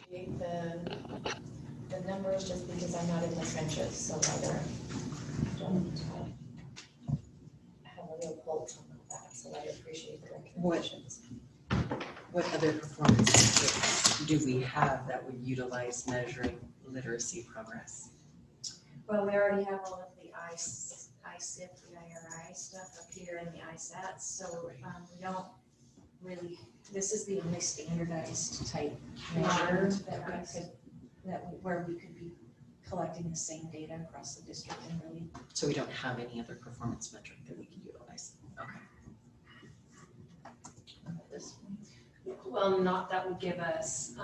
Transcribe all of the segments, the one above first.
appreciate the numbers just because I'm not in the trenches, so I don't have a real pulse on that, so I appreciate the recommendations. What other performance metrics do we have that would utilize measuring literacy progress? Well, we already have all of the ISIP, the IRI stuff up here and the ISATs, so we don't really, this is the only standardized type measure where we could be collecting the same data across the district and really. So we don't have any other performance metric that we can utilize? Okay. This Well, not that would give us,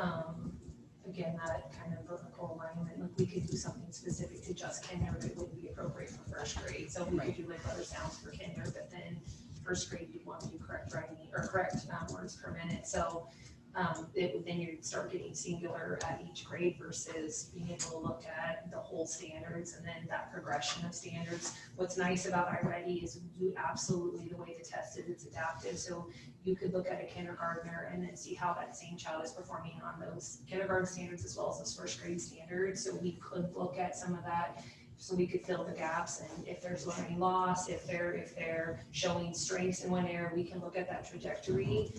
again, that kind of vertical alignment. Like we could do something specific to just kinder, but it wouldn't be appropriate for first grade. So we could do like letter sounds for kinder, but then first grade you'd want to do correct writing or correct words per minute. So then you'd start getting singular at each grade versus being able to look at the whole standards and then that progression of standards. What's nice about iReady is you absolutely, the way the test is, it's adaptive. So you could look at a kindergartner and then see how that same child is performing on those kindergarten standards as well as those first grade standards. So we could look at some of that, so we could fill the gaps, and if there's learning loss, if they're showing strengths in one area, we can look at that trajectory,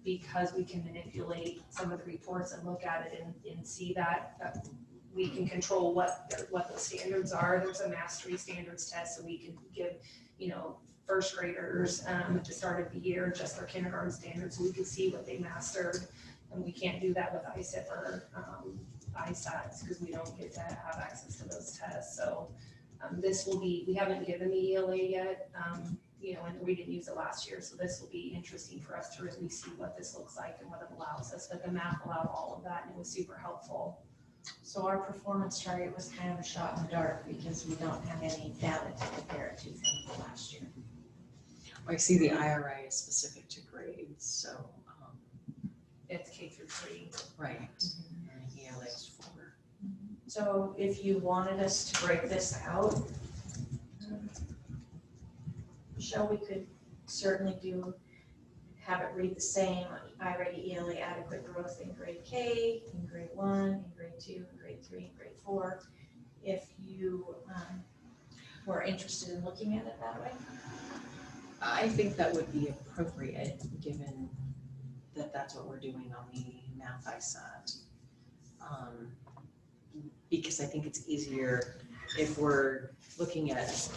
because we can manipulate some of the reports and look at it and see that we can control what those standards are. There's a mastery standards test, so we can give, first graders at the start of the year just their kindergarten standards, so we can see what they mastered, and we can't do that with ISIP or ISATs because we don't get to have access to those tests. So this will be, we haven't given the ELA yet, and we didn't use it last year, so this will be interesting for us to really see what this looks like and what it allows us. But the math allowed all of that, and it was super helpful. So our performance target was kind of a shot in the dark because we don't have any data to compare it to from the last year. I see the IRI is specific to grades, so. It's K through 3. Right. And ELA is 4. So if you wanted us to break this out, Michelle, we could certainly have it read the same. iReady ELA adequate growth in grade K, in grade 1, in grade 2, in grade 3, in grade 4. If you were interested in looking at it that way. I think that would be appropriate given that that's what we're doing on the math ISAT. Because I think it's easier if we're looking at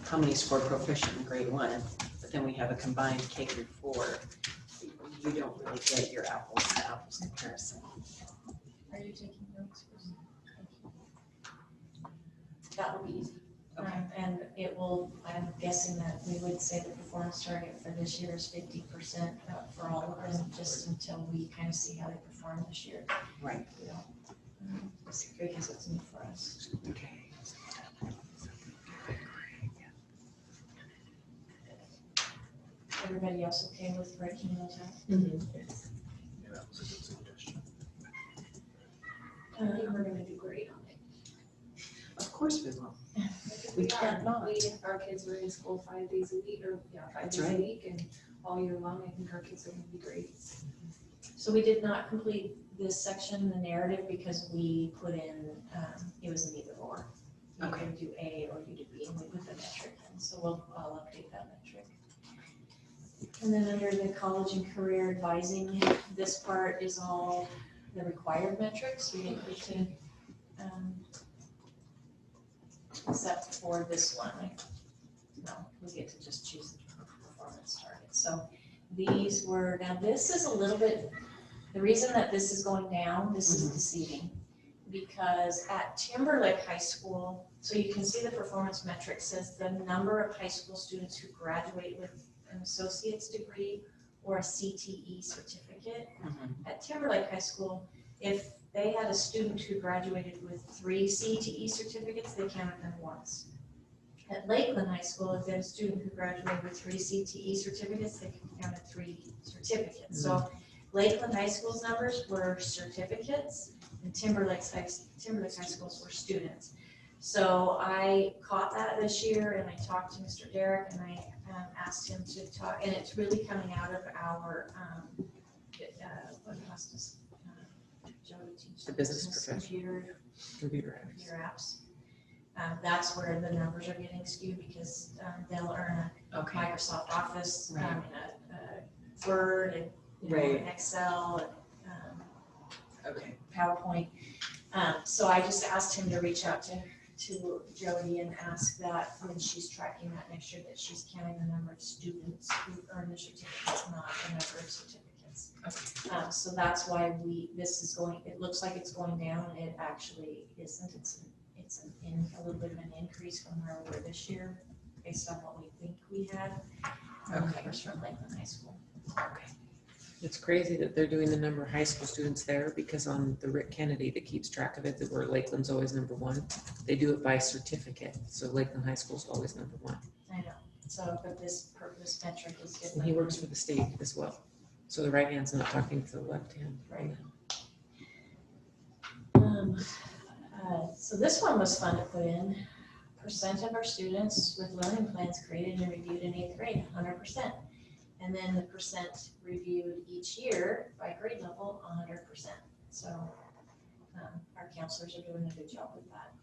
how many score proficient in grade 1, but then we have a combined K through 4, you don't really get your apples to apples comparison. Are you taking notes? That will be easy. Okay. And it will, I'm guessing that we would say the performance target for this year is 50% for all of them, just until we kind of see how they perform this year. Right. We don't disagree because it's new for us. Okay. Everybody else okay with breaking those out? Yes. Yeah, that was a good suggestion. I think we're gonna do great on it. Of course we will. We can't not. Our kids were in school 5 days a week, or 5 That's days right. a week, and all year long, I think our kids are gonna be great. So we did not complete this section, the narrative, because we put in, it was an either or. You Okay. can do A or you do B, and we put the metric in, so I'll update that metric. And then under the college and career advising, this part is all the required metrics. We didn't get to, except for this one. No, we get to just choose the performance target. So these were, now this is a little bit, the reason that this is going down, this is deceiving, because at Timberlake High School, so you can see the performance metric says the number of high school students who graduate with an associate's degree or a CTE certificate. At Timberlake High School, if they had a student who graduated with 3 CTE certificates, they counted them once. At Lakeland High School, if they had a student who graduated with 3 CTE certificates, they counted 3 certificates. So Lakeland High School's numbers were certificates, and Timberlake High Schools were students. So I caught that this year, and I talked to Mr. Derrick, and I asked him to talk, and it's really coming out of our Jody teaches The business profession. Computer apps. computer apps. That's where the numbers are getting skewed because they'll earn a Okay, Microsoft Office, Right. a Word, and Right. an Excel, okay, PowerPoint. So I just asked him to reach out to Jody and ask that when she's tracking that next year, that she's counting the number of students who earn the certificates, not the number of certificates. So that's why it looks like it's going down. It actually isn't. It's a little bit of an increase from where we were this year, based on what we think we had. Numbers from Lakeland High School. okay. It's crazy that they're doing the number of high school students there because on the Rick Kennedy that keeps track of it, that where Lakeland's always number one, they do it by certificate. So Lakeland High School's always number one. I know. So, but this metric is different. And he works for the state as well. So the right hand's not talking to the left hand. Right. So this one was fun to put in. Percent of our students with learning plans created and reviewed in 8th grade, 100%. And then the percent reviewed each year by grade level, 100%. So our counselors are doing a good job with that.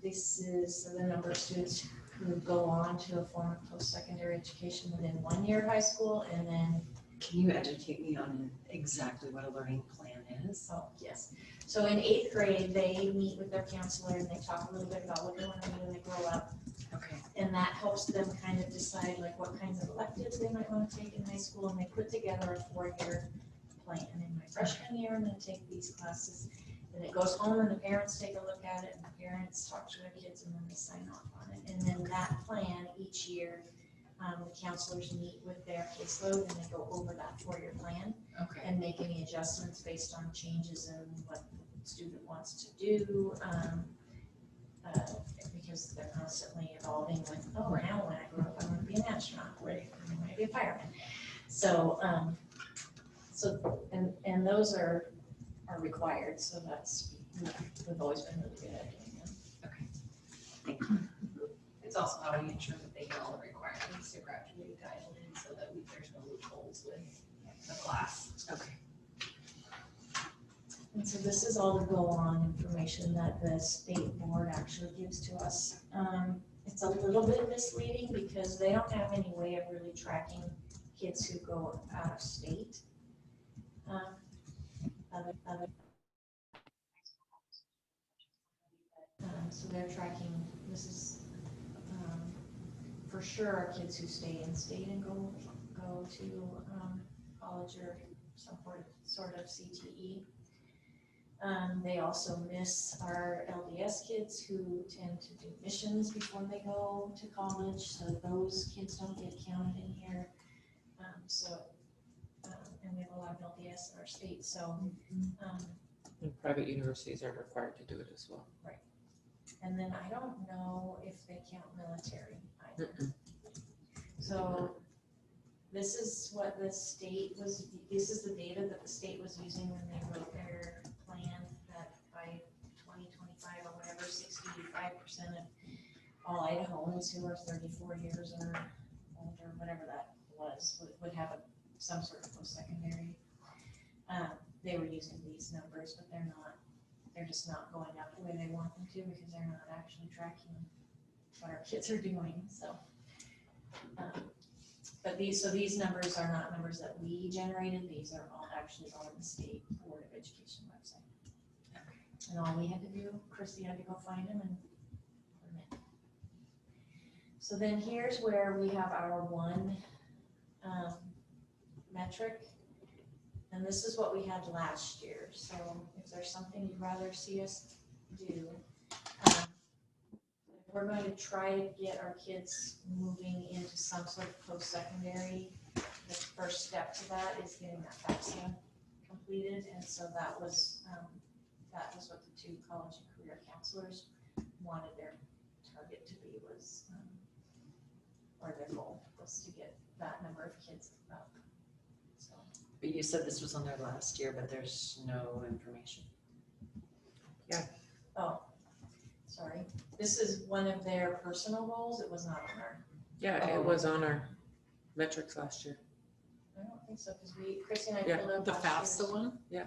This is the number of students who go on to a form of post-secondary education within 1 year of high school, and then Can you educate me on exactly what a learning plan is? oh, yes. So in 8th grade, they meet with their counselor and they talk a little bit about what they want to do when they grow up. Okay, And that helps them kind of decide like what kinds of electives they might want to take in high school. And they put together a 4-year plan. In my freshman year, I'm going to take these classes. And it goes home and the parents take a look at it and the parents talk to their kids and then they sign off on it. And then that plan each year, the counselors meet with their caseload and they go over that 4-year plan okay, and make any adjustments based on changes in what the student wants to do. Because they're constantly evolving with, oh, now when I grow up, I want to be an astronaut, right, I want to be a fireman. So, and those are required, so we've always been really good at doing them. It's also how we ensure that they get all the requirements to graduate Titled in so that there's no loopholes with the class. okay. And so this is all the go-on information that the state board actually gives to us. It's a little bit misleading because they don't have any way of really tracking kids who go out of state. So they're tracking, this is for sure our kids who stay in state and go to college or some sort of CTE. They also miss our LDS kids who tend to do missions before they go to college, so those kids don't get counted in here. And we have a lot of LDS in our state, so. And private universities are required to do it as well. And then I don't know if they count military either. Mm-mm. So this is what the state was, this is the data that the state was using when they wrote their plan that by 2025 or whatever, 65% of all Idahoans who are 34 years or older, whatever that was, would have some sort of post-secondary. They were using these numbers, but they're just not going up the way they want them to because they're not actually tracking what our kids are doing, so. But these numbers are not numbers that we generated, these are all actually on the State Board of Education website. Okay. And all we had to do, Christy had to go find them and put them in. So then here's where we have our one metric. And this is what we had last year. So if there's something you'd rather see us do, we're going to try to get our kids moving into some sort of post-secondary. The first step to that is getting that FAFSA completed. And so that was what the 2 college and career counselors wanted their target to be was, or their goal was to get that number of kids up. So. But you said this was on there last year, but there's no information. Oh, sorry. This is one of their personal goals. It was not on our, Yeah, Oh. it was on our metrics last year. I don't think think so, because Chrissy and I Yeah, pulled up The last year's. FAFSA one? Yeah.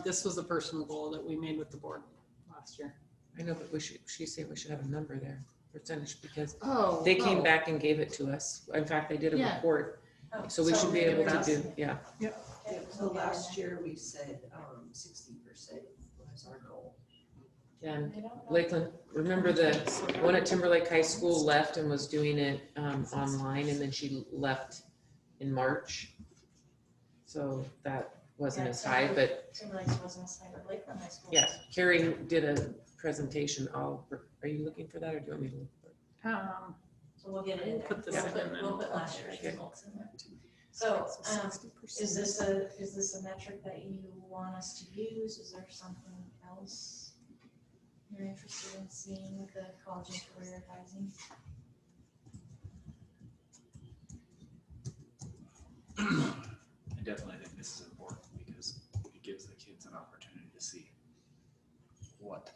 This was a personal goal that we made with the board last year. I know, but she's saying we should have a number there, percentage, because Oh. they came back and gave it to us. In fact, they did a Yeah. report, Oh, so we should be able to that's- do, yeah. okay, So okay, last year we said 60% was our goal. And I don't know. Lakeland, remember the one at Timberlake High School left and was doing it online, and then she left in March. So that wasn't Yeah, as high, but Timberlake's wasn't as high, but Lakeland High School. yeah, Carrie did a presentation. Are you looking for that, or do you want me to look for it? So we'll get it in there. Put this We'll in put- and then We'll put we'll- last year's Okay. results in there. So, is this a metric that you want us to use? Is there something else you're interested in seeing with the college and career advising? I definitely think this is important because it gives the kids an opportunity to see what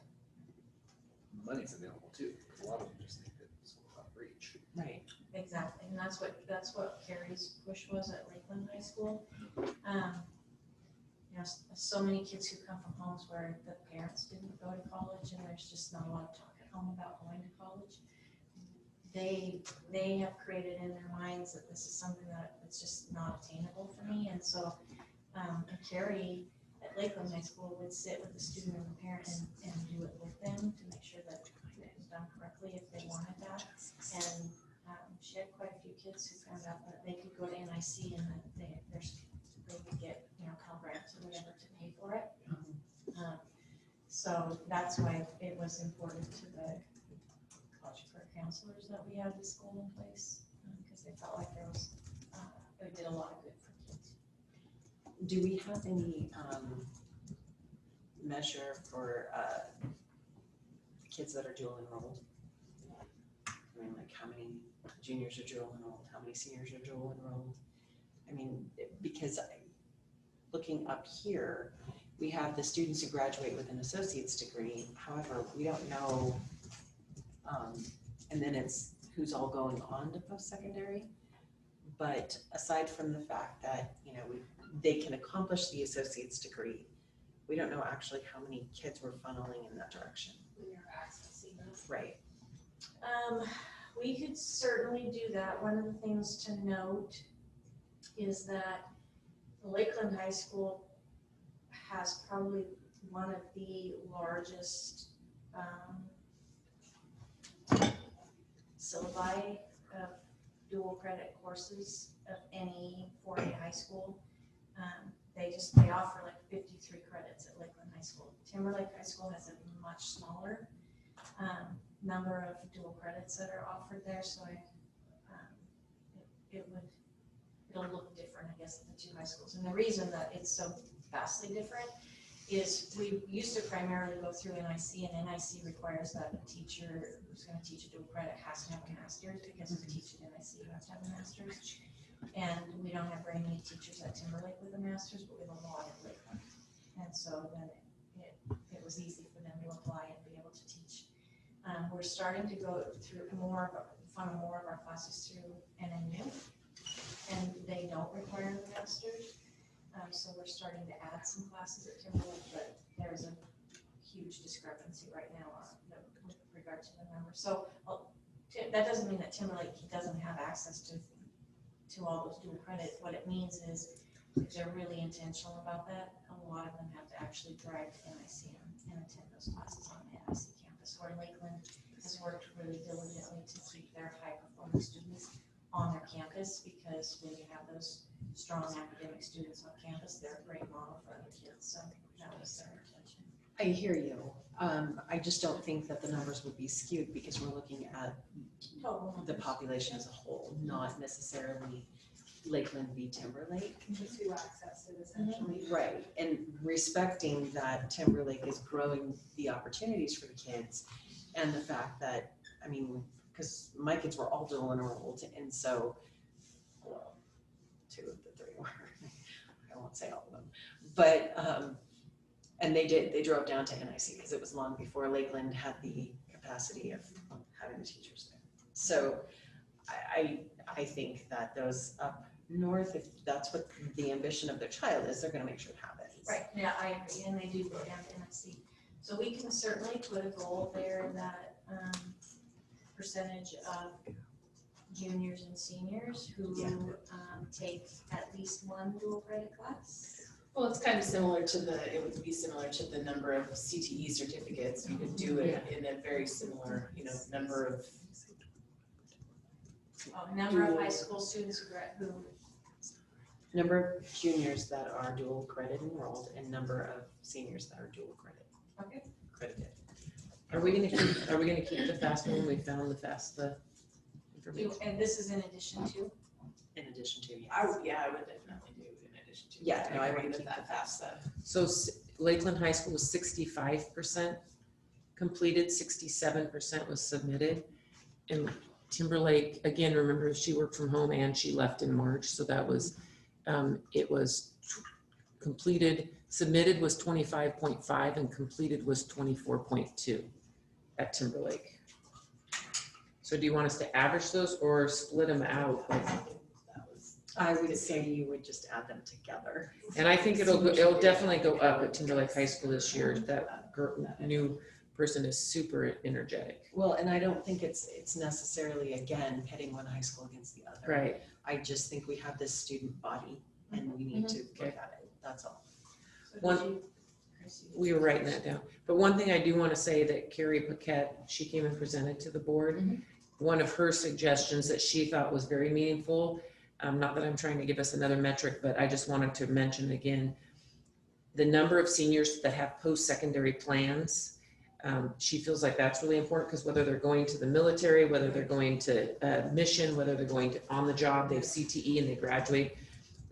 money's available too. Because a lot of them just think that it's out of reach. Right. Exactly, and that's what Carrie's push was at Lakeland High School. You know, so many kids who come from homes where the parents didn't go to college and there's just not a lot of talk at home about going to college. They have created in their minds that this is something that it's just not attainable for me, and so Carrie at Lakeland High School would sit with the student and the parent and do it with them to make sure that it was done correctly if they wanted that. And she had quite a few kids who found out that they could go to NIC and that they could get, Pell Grants or whatever to pay for it. So that's why it was important to the college career counselors that we had the school in place, because they felt like there was, it did a lot of good for kids. Do we have any measure for kids that are dual enrolled? I mean, like how many juniors are dual enrolled, how many seniors are dual enrolled? I mean, because looking up here, we have the students who graduate with an associate's degree. However, we don't know, and then it's who's all going on to post-secondary. But aside from the fact that, they can accomplish the associate's degree, we don't know actually how many kids we're funneling in that direction. We are accessing this. Right. We could certainly do that. One of the things to note is that Lakeland High School has probably one of the largest syllabi of dual credit courses of any 4A high school. They offer like 53 credits at Lakeland High School. Timberlake High School has a much smaller number of dual credits that are offered there, so it'll look different, I guess, at the two high schools. And the reason that it's so vastly different is we used to primarily go through NIC, and NIC requires that a teacher who's going to teach a dual credit has to have a master's, because to teach at NIC you have to have a master's. And we don't have very many teachers at Timberlake with a master's, but we have a lot at Lakeland. And so then it was easy for them to apply and be able to teach. We're starting to go through funnel more of our classes through NNU, and they don't require the master's. So we're starting to add some classes at Timberlake, but there's a huge discrepancy right now with regard to the numbers. So that doesn't mean that Timberlake doesn't have access to all those dual credits. What it means is if they're really intentional about that, a lot of them have to actually drive to NIC and attend those classes on the NIC campus, where Lakeland has worked really diligently to keep their high-performing students on their campus, because when you have those strong academic students on campus, they're a great model for other kids, so that was their intention. I hear you. I just don't think that the numbers would be skewed because we're looking at the population as a whole, not necessarily Lakeland v. Timberlake. Just who access it essentially. Right, and respecting that Timberlake is growing the opportunities for the kids, and the fact that, because my kids were all dual enrolled, and so, well, 2 of the 3 were, I won't say all of them, but, and they drove down to NIC because it was long before Lakeland had the capacity of having the teachers there. So I think that those north, if that's what the ambition of their child is, they're gonna make sure it happens. Right, yeah, I agree, and they do go down to NSC. So we can certainly put a goal there that, percentage of juniors and seniors who, take at least one dual credit class. Well, it's kind of similar to it would be similar to the number of CTE certificates. You could do it in a very similar, number of. Number of high school students who, Number of juniors that are dual credit enrolled and number of seniors that are dual credit. Okay. Credited. Are we gonna keep the FAFSA when we found the FAFSA information? and this is in addition to, In addition to, yes. I would definitely do in addition to. Yeah, no, I agree would with keep that the FAFSA. So Lakeland High School was 65% completed, 67% was submitted. And Timberlake, again, remember she worked from home and she left in March, so that was, it was completed, submitted was 25.5 and completed was 24.2 at Timberlake. So do you want us to average those or split them out? I would say you would just add them together. And I think it'll definitely go up at Timberlake High School this year. That new person is super energetic. Well, and I don't think it's necessarily, again, pitting one high school against the other. Right. I just think we have this student body and we need to look at it, that's all. We were writing that down. But one thing I do want to say that Carrie Paquette, she came and presented to the board. One of her suggestions that she thought was very meaningful, not that I'm trying to give us another metric, but I just wanted to mention again, the number of seniors that have post-secondary plans. She feels like that's really important because whether they're going to the military, whether they're going to mission, whether they're going to on the job, they have CTE and they graduate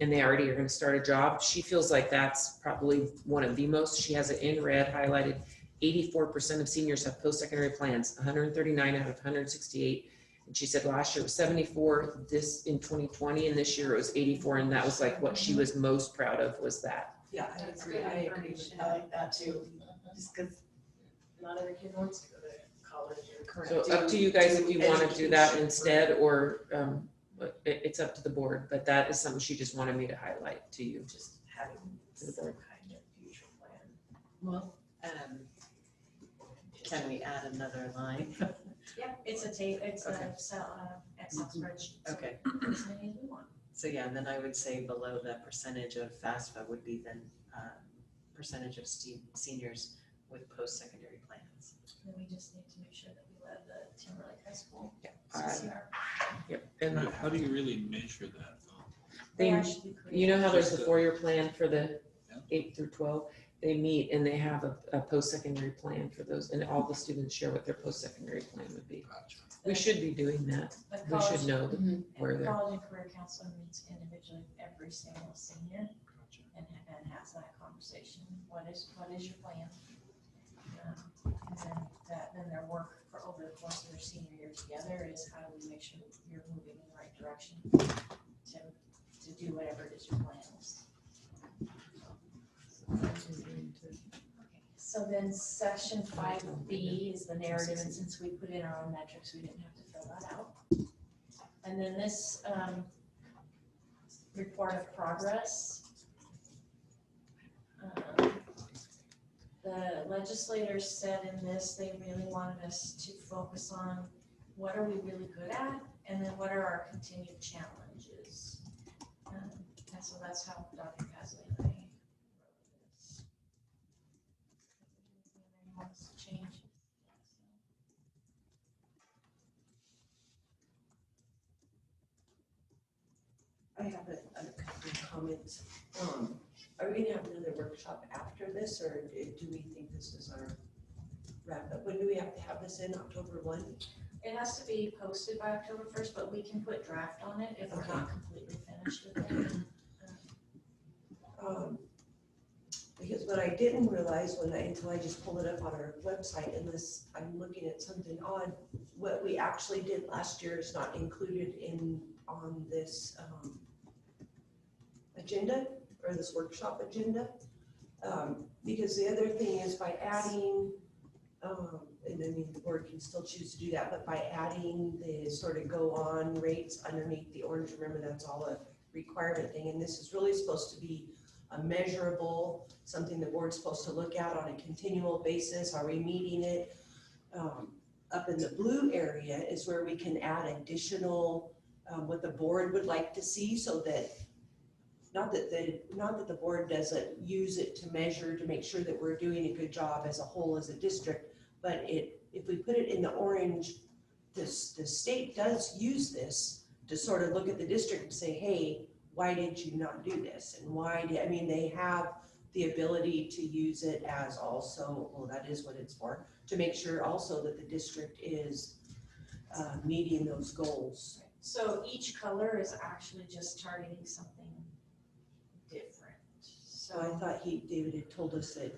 and they already are going to start a job. She feels like that's probably one of the most. She has it in red highlighted. 84% of seniors have post-secondary plans, 139 out of 168. And she said last year it was 74, this in 2020, and this year it was 84. And that was like what she was most proud of was that. Yeah, I agree with that too, just because not every kid wants to go to college or So correct. up to you guys if you want to do that instead, or it's up to the board, but that is something she just wanted me to highlight to you. Just having To the some board. kind of future plan. Well, can we add another line? yeah, it's a it's Okay. a Excel spreadsheet. So Okay, as many as we want. so yeah, and then I would say below the percentage of FAFSA would be then percentage of seniors with post-secondary plans. And we just need to make sure that we let the Timberlake High School. Yeah. CCR. Yep. And How do you really measure that though? They They- actually create. you know how there's the Just 4-year plan for the Yeah. 8 through 12? They meet and they have a post-secondary plan for those, and all the students share what their post-secondary plan would be. Gotcha. We should be doing that. The We should college, know where and they're. college and career counselor meets individually with every single senior Gotcha. and has that conversation. What is your plan? And then their work for over the course of their senior year together is how do we make sure you're moving in the right direction to do whatever it is your plan is. So then section 5B is the narrative, and since we put in our own metrics, we didn't have to fill that out. And then this report of progress. The legislators said in this, they really wanted us to focus on what are we really good at, and then what are our continued challenges. And so that's how Dr. Casley and I wrote this. Anyone wants to change? I have a couple of comments. Are we gonna have another workshop after this, or do we think this is our wrap up? When do we have to have this in, October 1? It has to be posted by October 1st, but we can put draft on it if we're Okay. not completely finished with it. Because what I didn't realize until I just pulled it up on our website, unless I'm looking at something odd, what we actually did last year is not included on this agenda, or this workshop agenda. Because the other thing is by adding, and I mean, the board can still choose to do that, but by adding the sort of go on rates underneath the orange, remember that's all a requirement thing, and this is really supposed to be a measurable, something the board's supposed to look at on a continual basis. Are we meeting it? Up in the blue area is where we can add additional, what the board would like to see, so that not that the board doesn't use it to measure, to make sure that we're doing a good job as a whole, as a district, but if we put it in the orange, the state does use this to sort of look at the district and say, hey, why did you not do this? And they have the ability to use it as also, well, that is what it's for, to make sure also that the district is meeting those goals. So each color is actually just targeting something different. So I thought David had told us that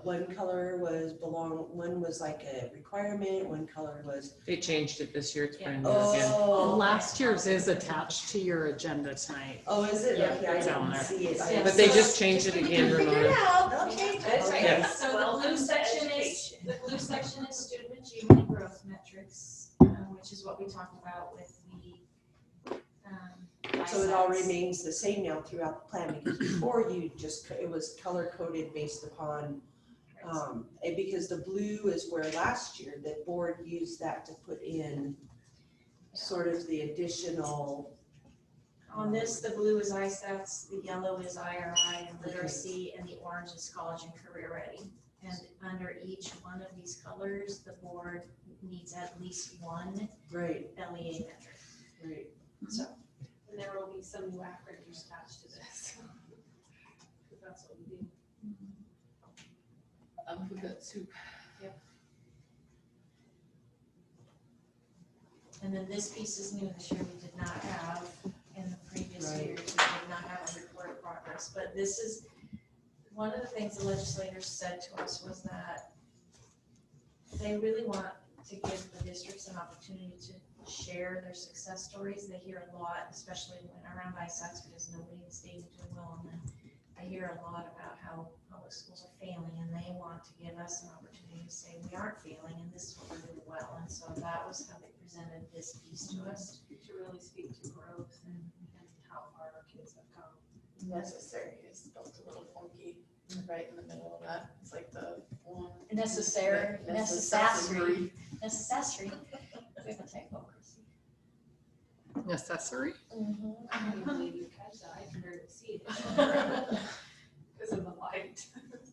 one color one was like a requirement, one color was. They changed it this year, it's brand new Oh, again. okay. Last year's is attached to your agenda tonight. Oh, is it? Yeah, Okay, I it's on didn't there. see it. Yeah. But they just changed it again, Figure it Ramona. out, okay. That's right. Yeah. So the Welcome blue to section education. is student achievement and growth metrics, which is what we talked about with the. So it all ISATs. remains the same now throughout the plan, because before it was color coded based upon, because the blue is where last year the board used that to put in sort of the additional. On this, the blue is ISATs, the yellow is IRI and literacy, and the orange is college and career ready. And under each one of these colors, the board needs at least one Right, LEA metric. right. So, And there will be some new acronyms attached to this. Because that's what we do. Alphabet soup. and then this piece is new this year, we did not have in the previous Right. years, we did not have a report of progress. But this is, one of the things the legislators said to us was that they really want to give the districts an opportunity to share their success stories. They hear a lot, especially when around ISATs, because nobody in the state is doing well. And then I hear a lot about how public schools are failing, and they want to give us an opportunity to say, we aren't failing, and this is what we're doing well. And so that was how they presented this piece to us. To really speak to growth and how far our kids have come. Necessary is spelled a little funky, right in the middle of that. It's like the one. Necessary. Necessary. Necessary. We have a typo, Chrissy. Accessory? I can't believe you catch that. I can barely see it. Because of the light.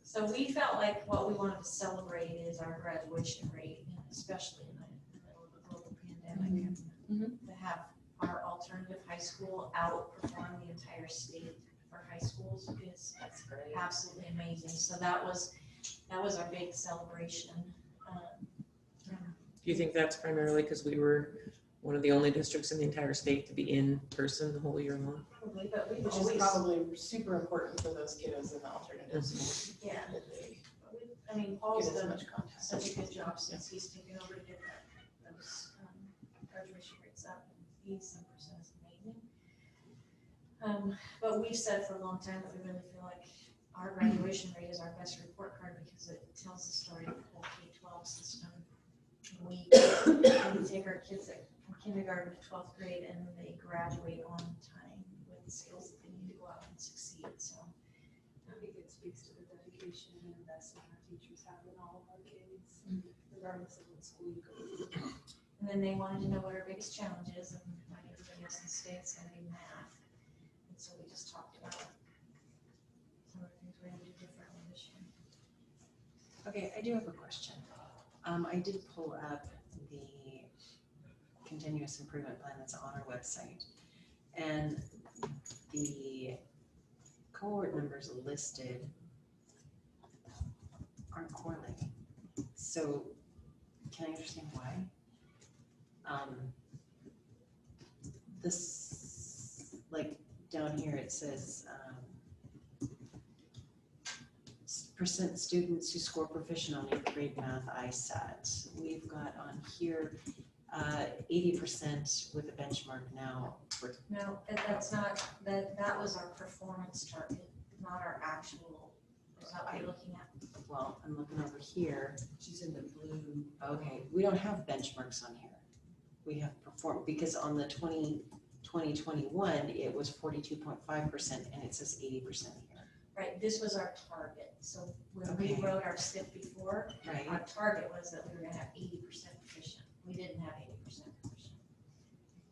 So we felt like what we wanted to celebrate is our graduation rate, and especially in the middle of a global pandemic. To have our alternative high school outperform the entire state for high schools is absolutely amazing. So that was our big celebration. Do you think that's primarily because we were one of the only districts in the entire state to be in person the whole year long? Probably, but we've Which is always, probably super important for those kiddos in the alternative schools. yeah. That they I mean, Paul's get as done much contact. such a good job since he's taken over to get those graduation rates up. 87% is amazing. But we've said for a long time that we really feel like our graduation rate is our best report card because it tells the story of the whole K-12 system. We take our kids from kindergarten to 12th grade and they graduate on time with the skills that they need to go out and succeed. So I think it speaks to the dedication and investment our teachers have in all of our kids, regardless of what school you go to. And then they wanted to know what our biggest challenge is, and like everybody else in the state, it's gonna be math. And so we just talked about some of the things we're gonna do differently this year. Okay, I do have a question. I did pull up the continuous improvement plan that's on our website. And the cohort numbers listed aren't correlating. So can I understand why? This, like down here, it says percent students who score proficient on 8th grade math ISAT. We've got on here 80% with a benchmark now. No, that's not, that was our performance target, not our actual, is that what you're looking at? Well, I'm looking over here. She's in the blue. Okay, we don't have benchmarks on here. We have perform, because on the 2020 2021, it was 42.5%, and it says 80% here, Right, this was our target, so when we Okay. wrote our SIP before, right? our target was that we were gonna have 80% proficient. We didn't have 80% proficient.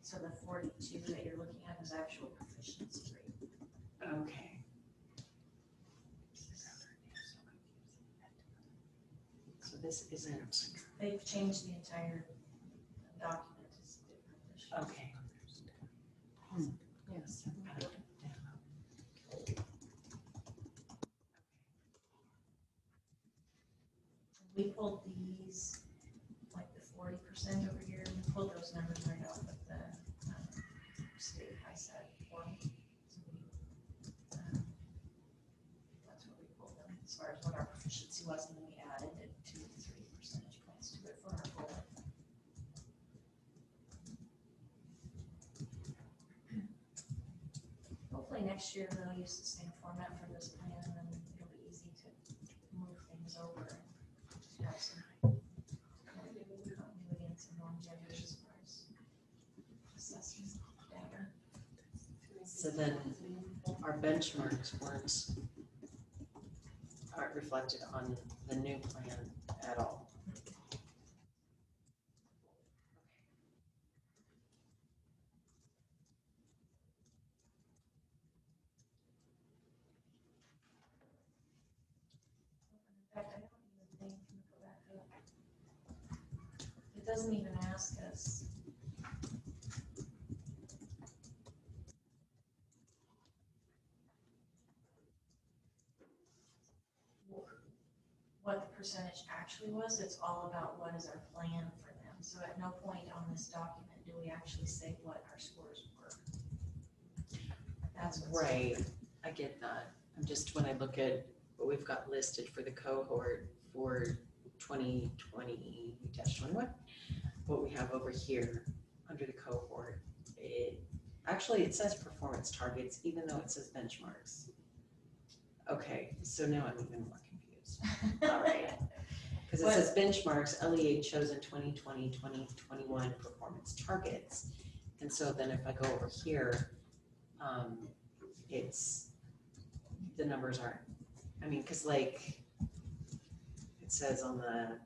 So the 42 that you're looking at is actual proficiency rate. Okay. So this isn't, They've changed the entire document. It's different. okay. Yes. We pulled these, like the 40% over here, we pulled those numbers right off of the state ISAT form. So that's where we pulled them, as far as what our proficiency was, and then we added it 2 to 3 percentage points to it for our goal. Hopefully next year they'll use the same format for this plan, and then it'll be easy to move things over and just have some continuity and some longevity as far as assessment data. So then our benchmarks aren't reflected on the new plan at all. In fact, I don't even think, let me go back up. It doesn't even ask us. What the percentage actually was. It's all about what is our plan for them. So at no point on this document do we actually say what our scores were. That's what's. Right, I get that. I'm just, when I look at what we've got listed for the cohort for 2020-21, what we have over here under the cohort, it says performance targets, even though it says benchmarks. Okay, so now I'm even more confused. All right. Because it says benchmarks, LEA chosen 2020-2021 performance targets. And so then if I go over here, it's, the numbers aren't, I mean, because like it says on the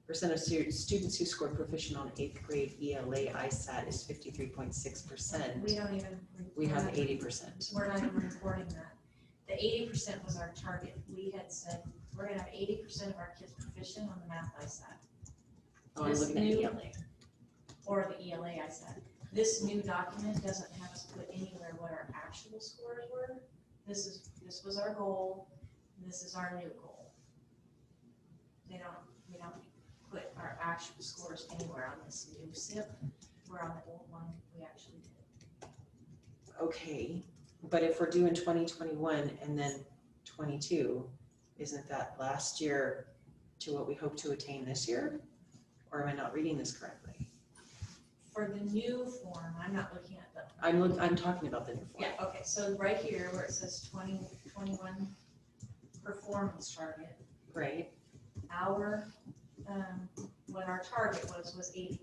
percent of students who scored proficient on 8th grade ELA ISAT is 53.6%. We don't even. We have 80%. We're not even reporting that. The 80% was our target. We had said, we're gonna have 80% of our kids proficient on the math ISAT. Oh, I'm This looking at new- ELA. Or the ELA ISAT. This new document doesn't have us put anywhere what our actual scores were. This was our goal, this is our new goal. We don't put our actual scores anywhere on this new SIP. We're on the old one we actually did. Okay, but if we're doing 2021 and then 22, isn't that last year to what we hope to attain this year? Or am I not reading this correctly? For the new form, I'm not looking at the. I'm talking about the new form. Yeah, okay, so right here where it says 2021 performance target, Right, what our target was 80%.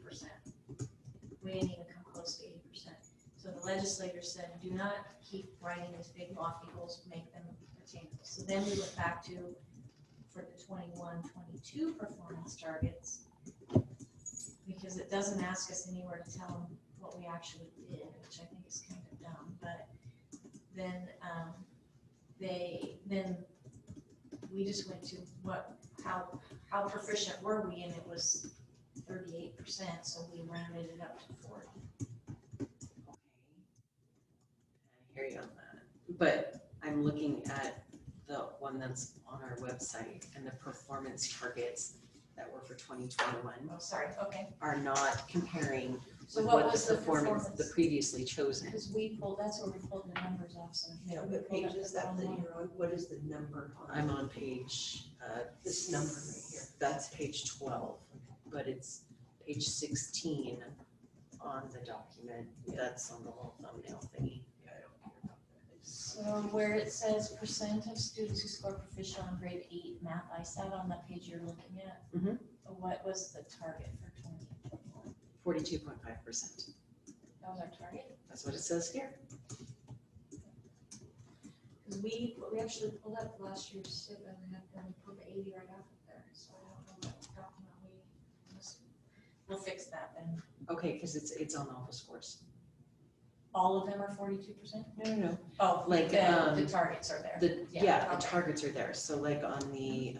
We didn't even come close to 80%. So the legislator said, do not keep writing these big lofty goals, make them attainable. So then we went back to, for the 21-22 performance targets, because it doesn't ask us anywhere to tell them what we actually did, which I think is kind of dumb, but then we just went to how proficient were we, and it was 38%, so we rounded it up to 40. I hear you on that. But I'm looking at the one that's on our website, and the performance targets that were for 2021 Oh, sorry, okay. are not comparing So with what what was the the performance, performance? the previously chosen. Because that's where we pulled the numbers off, so. Yeah, we what pulled page up is the that wrong one. you're on? What is the number on? I'm on page, This number right here. that's page 12, but it's page 16 on the document. That's on the little thumbnail thingy. Yeah, I don't care about that. So where it says percent of students who score proficient on grade 8 math ISAT on that page you're looking at, Mhm. what was the target for 2021? 42.5%. That was our target. That's what it says here. Because we actually pulled up last year's SIP and we put the 80 right off of there. So I don't know what document we'll fix that then. Okay, because it's on all the scores. All of them are 42%? No. Oh, Like, the targets are there. The Yeah, the okay. targets are there. So like on the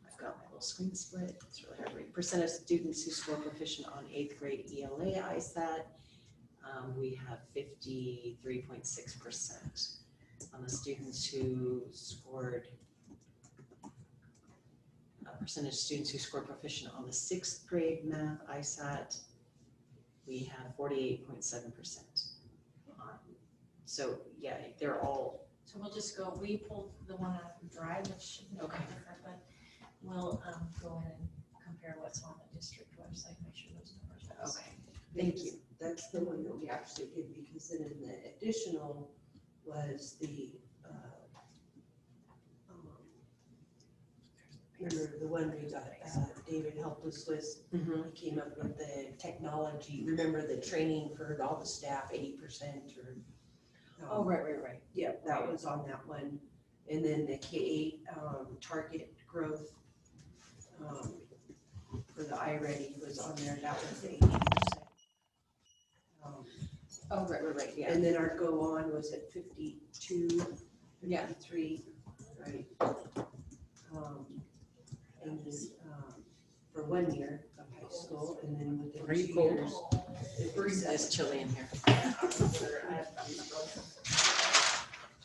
I've got my little screen split. It's really hard to read. Percent of students who score proficient on 8th grade ELA ISAT. We have 53.6% on the students who scored. Percentage of students who scored proficient on the 6th grade math ISAT. We have 48.7%. So yeah, they're all. So we'll just go, we pulled the one out of Drive, which should be Okay. different, but we'll go in and compare what's on the district website, make sure those numbers are. Okay, thank you. That's the one that we actually did, because then in the additional was the, remember the one we got, David helped us with, Mhm. he came up with the technology, remember the training for all the staff, 80% or. Oh, right. Yeah, that was on that one. And then the K-8 target growth for the iReady was on there, that was the 80%. Oh, right, yeah. And then our go on was at 52, Yeah. 53, right? And then for 1 year of high school, and then within Are you 2 cold? years. it was- It's chilly in here.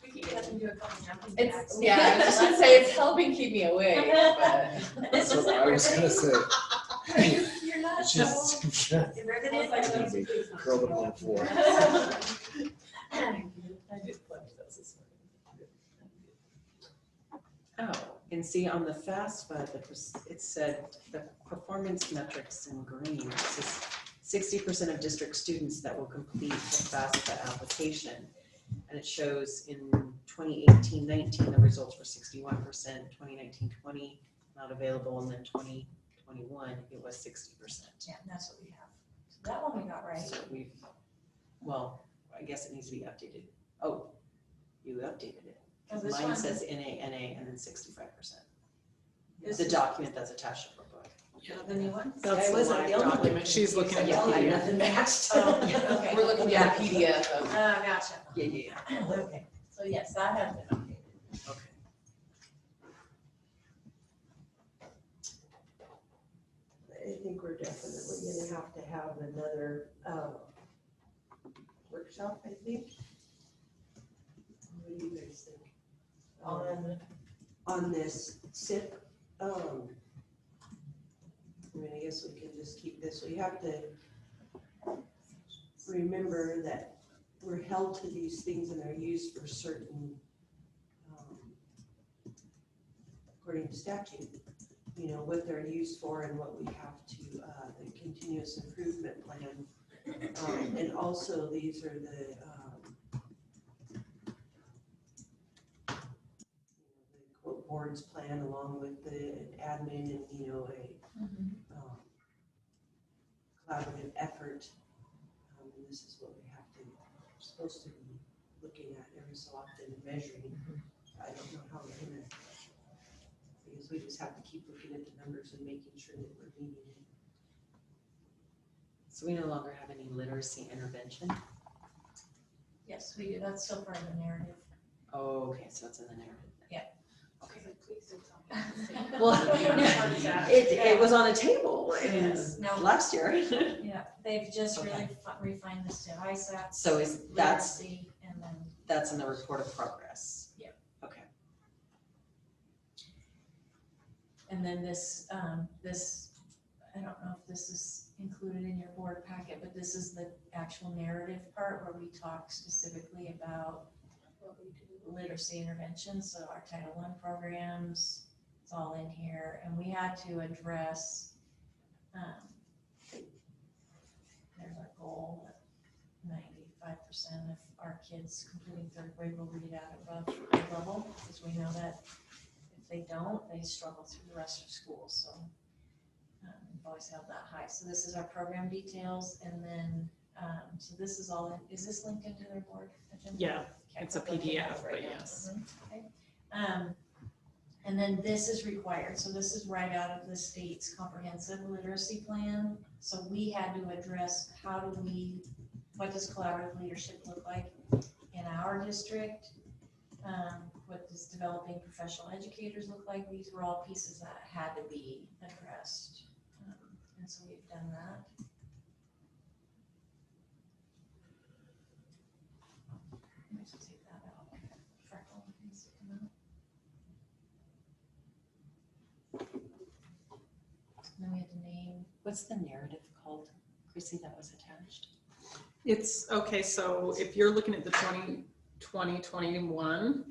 We could get them to do a couple jumping It's, jacks. yeah, I was just gonna say, it's helping keep me awake, but. This That's is what I was gonna say. You're not It's so just, riveted. It's gonna be curled up on the floor. I did plenty of those this morning. Oh, and see on the FAFSA, it said the performance metrics in green. It says 60% of district students that will complete the FAFSA application. And it shows in 2018-19, the results were 61%, 2019-20 not available, and then 2021, it was 60%. Yeah, that's what we have. So that one we got right. So well, I guess it needs to be updated. Oh, you updated it. Oh, this Mine one- says NA, and then 65%. This The is- document that's attached to the book. The new one? That's I the wasn't live the only one. document. She's looking at Yeah, the I know. PDF. Nothing matched. Oh, okay. We're looking at a PDF of. Gotcha. Yeah. Okay, so yes, that has been updated. Okay. I think we're definitely gonna have another workshop, I think. What do you guys think? On this SIP, I mean, I guess we can just keep this, we have to remember that we're held to these things and they're used for certain, according to statute, you know, what they're used for and what we have to, the continuous improvement plan. And also these are the quote board's plan along with the admin and, you know, a collaborative effort. And this is what we have to, supposed to be looking at every so often and measuring. I don't know how we're gonna, because we just have to keep looking at the numbers and making sure that we're meeting it. So we no longer have any literacy intervention? Yes, we do. That's still part of the narrative. Oh, okay, so it's in the narrative. Yeah. Okay. Please don't tell me. Well, Yeah. it was on a table Yes. No. last year. Yeah, they've just really Okay. refined this to ISAT. So that's literacy, and then, in the report of progress? Yeah. Okay. and then this, I don't know if this is included in your board packet, but this is the actual narrative part where we talk specifically about literacy interventions, so our Title I programs, it's all in here, and we had to address, there's our goal, that 95% of our kids completing 3rd grade will read out above grade level, because we know that if they don't, they struggle through the rest of school, so We've always held that high. So this is our program details, and then, so this is all, is this linked into their board agenda? Yeah, Okay, it's a we're looking at it PDF, right but now. yes. Okay. And then this is required, so this is right out of the state's comprehensive literacy plan. So we had to address what does collaborative leadership look like in our district? What does developing professional educators look like? These were all pieces that had to be addressed. And so we've done that. Let me just take that out. Freckle needs to come out. Then we had to name. What's the narrative called, Chrissy, that was attached? It's, okay, so if you're looking at the 2021,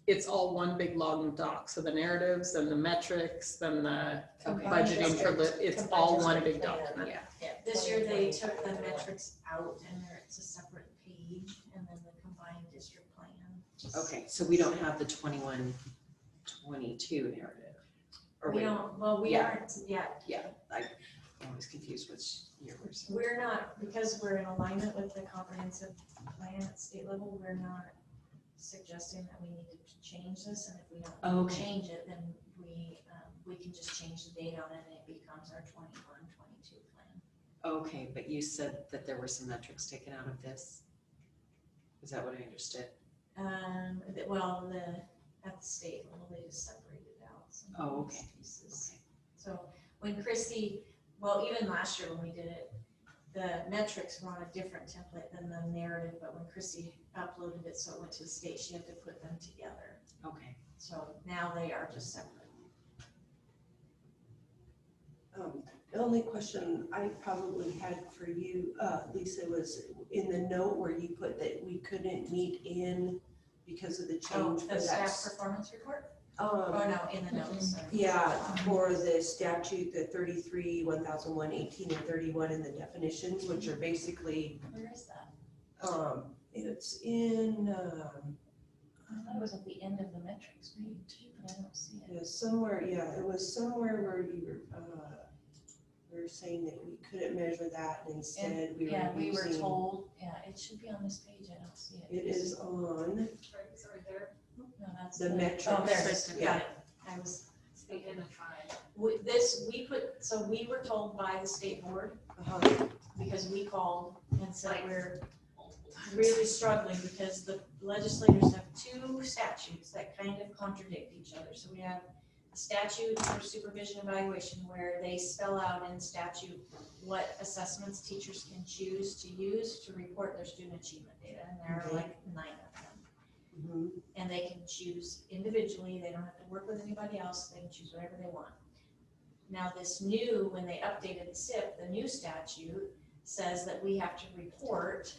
it's all one big log doc. So the narratives and the metrics, then the Okay. budgeting for, it's all one big Combined document. Yeah. Yeah, this year they took the metrics out and it's a separate page, and then the combined district plan. Okay, so we don't have the 21-22 narrative? Or We don't, well, we Yeah. aren't yet. Yeah, I'm always confused which year we're in. We're not, because we're in alignment with the comprehensive plan at state level, we're not suggesting that we need to change this, and if we don't Okay. change it, then we can just change the date on it and it becomes our 21-22 plan. Okay, but you said that there were some metrics taken out of this? Is that what I understood? Well, at the state level, they just separated out some Oh, of these okay. pieces. So when Christy, well, even last year when we did it, the metrics were on a different template than the narrative, but when Christy uploaded it, so it went to the state, she had to put them together. Okay. So now they are just separate. The only question I probably had for you, Lisa, was in the note where you put that we couldn't meet in because of the Oh, change. the for staff that. performance report? Oh, no, in the notes. sorry. Yeah, for the statute, the 33, 1001, 18, and 31, and the definitions, which are basically, Where is that? it's in, I thought it was at the end of the metrics page, but I don't see it. it was somewhere, yeah, it was somewhere where you were saying that we couldn't measure that, and instead we were Yeah, we were using. told, yeah, it should be on this page, I don't see it. It is on Sorry, there, No, that's the metrics. Oh, there it is, Yeah. got it. I was, they identified. so we were told by the state board, Uh-huh. because we called and said Like, we're multiple times. really struggling because the legislators have two statutes that kind of contradict each other. So we have a statute for supervision evaluation where they spell out in statute what assessments teachers can choose to use to report their student achievement data, and there are Okay. like 9 of them. Mhm. And they can choose individually, they don't have to work with anybody else, they can choose whatever they want. Now this new, when they updated the SIP, the new statute says that we have to report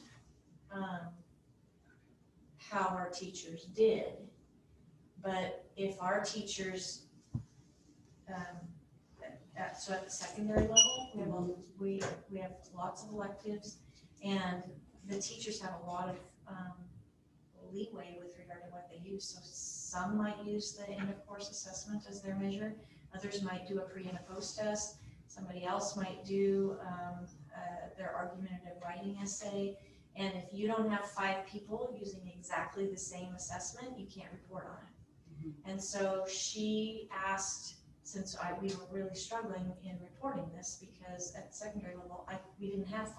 how our teachers did. But if our teachers, so at the secondary level, we have lots of electives, and the teachers have a lot of leeway with regard to what they use. So some might use the end of course assessment as their measure, others might do a pre and a post test, somebody else might do their argumentative writing essay. And if you don't have 5 people using exactly the same assessment, you can't report on it. And so she asked, since we were really struggling in reporting this, because at the secondary level, we didn't have 5.